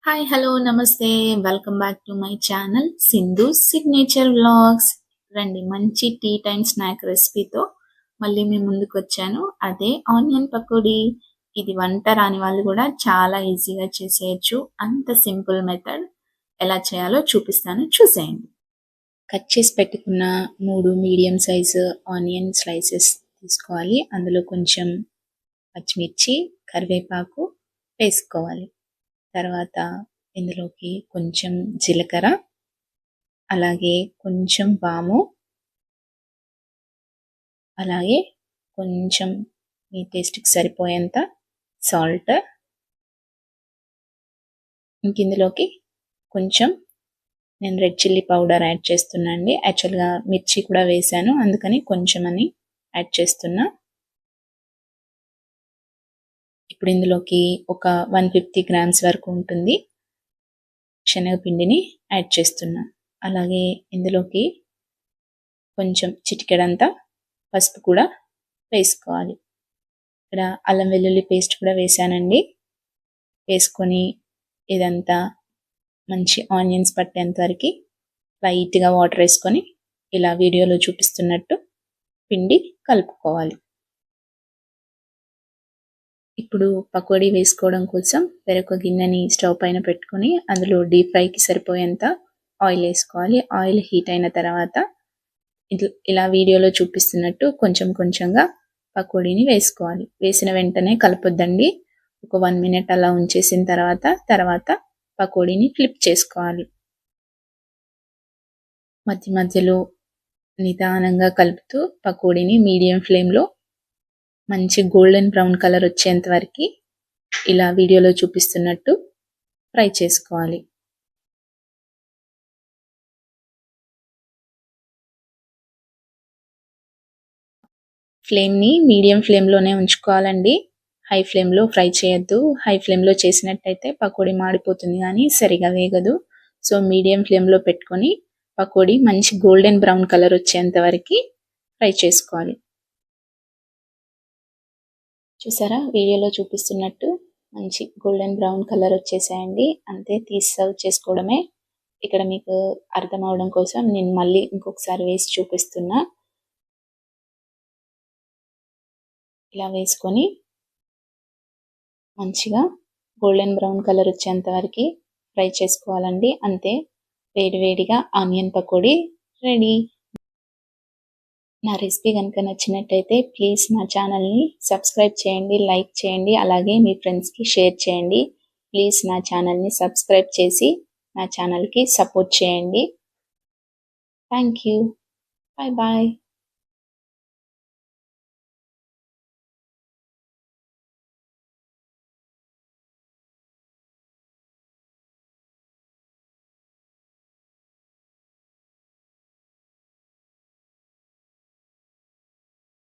Hi hello నమస్తే welcome back to my channel Sindhu signature vlogs. రండి, మంచి టీ టైమ్ స్నాక్ రెసిపీతో మళ్ళీ మీ ముందుకు వచ్చాను. అదే ఆనియన్ పకోడీ. ఇది వంట రాని వాళ్ళు కూడా చాలా ఈజీగా చేసేయచ్చు. అంత సింపుల్ మెథడ్. ఎలా చేయాలో చూపిస్తాను, చూసేయండి. కట్ చేసి పెట్టుకున్న 3 మీడియం సైజు ఆనియన్ స్లైసెస్ తీసుకోవాలి. అందులో కొంచెం పచ్చిమిర్చి, కరివేపాకు వేసుకోవాలి. తర్వాత ఇందులోకి కొంచెం జీలకర్ర, అలాగే కొంచెం వాము, అలాగే కొంచెం మీ టేస్ట్కి సరిపోయేంత సాల్ట్, ఇంక ఇందులోకి కొంచెం నేను రెడ్ చిల్లీ పౌడర్ యాడ్ చేస్తున్నా అండి. యాక్చువల్గా మిర్చి కూడా వేసాను, అందుకని కొంచెం అని యాడ్ చేస్తున్నా. ఇప్పుడు ఇందులోకి ఒక 150 గ్రామ్స్ వరకు ఉంటుంది శనగపిండిని యాడ్ చేస్తున్నా. అలాగే ఇందులోకి కొంచెం చిటికెడంతా పసుపు కూడా వేసుకోవాలి. ఇక్కడ అల్లం వెల్లుల్లి పేస్ట్ కూడా వేసానండి. వేసుకొని ఇదంతా మంచి ఆనియన్స్ పట్టేంత వరకు లైట్గా వాటర్ వేసుకొని ఇలా వీడియోలో చూపిస్తున్నట్టు పిండి కలుపుకోవాలి. ఇప్పుడు పకోడీ వేసుకోవడం కోసం వేరొక గిన్నెని స్టవ్ పైన పెట్టుకొని అందులో డీప్ ఫ్రైకి సరిపోయేంత ఆయిల్ వేసుకోవాలి. ఆయిల్ హీట్ అయిన తర్వాత ఇలా వీడియోలో చూపిస్తున్నట్టు కొంచెం కొంచెంగా పకోడీని వేసుకోవాలి. వేసిన వెంటనే కలపొద్దండి. ఒక 1 మినిట్ అలా ఉంచేసిన తర్వాత పకోడీని ఫ్లిప్ చేసుకోవాలి. మధ్య మధ్యలో నిదానంగా కలుపుతూ పకోడీని మీడియం ఫ్లేమ్లో మంచి గోల్డెన్ బ్రౌన్ కలర్ వచ్చేంత వరకు ఇలా వీడియోలో చూపిస్తున్నట్టు ఫ్రై చేసుకోవాలి. ఫ్లేమ్ని మీడియం ఫ్లేమ్లోనే ఉంచుకోవాలండి. హై ఫ్లేమ్లో ఫ్రై చేయొద్దు. హై ఫ్లేమ్లో చేసినట్టయితే పకోడీ మాడిపోతుంది కానీ సరిగా వేగదు. సో మీడియం ఫ్లేమ్లో పెట్టుకొని పకోడీ మంచి గోల్డెన్ బ్రౌన్ కలర్ వచ్చేంత వరకు ఫ్రై చేసుకోవాలి. చూసారా, వీడియోలో చూపిస్తున్నట్టు మంచి గోల్డెన్ బ్రౌన్ కలర్ వచ్చేసాయండి. అంతే, తీసి సర్వ్ చేసుకోవడమే. ఇక్కడ మీకు అర్థం అవడం కోసం నేను మళ్ళీ ఇంకొకసారి వేసి చూపిస్తున్నా. ఇలా వేసుకొని మంచిగా గోల్డెన్ బ్రౌన్ కలర్ వచ్చేంత వరకు ఫ్రై చేసుకోవాలండి. అంతే, వేడివేడిగా ఆనియన్ పకోడీ రెడీ. నా రెసిపీ కనుక నచ్చినట్టయితే ప్లీజ్ నా ఛానల్ని సబ్స్క్రైబ్ చేయండి, లైక్ చేయండి, అలాగే మీ ఫ్రెండ్స్కి షేర్ చేయండి. ప్లీజ్ నా ఛానల్ని సబ్స్క్రైబ్ చేసి నా ఛానల్కి సపోర్ట్ చేయండి. Thank you. Bye bye.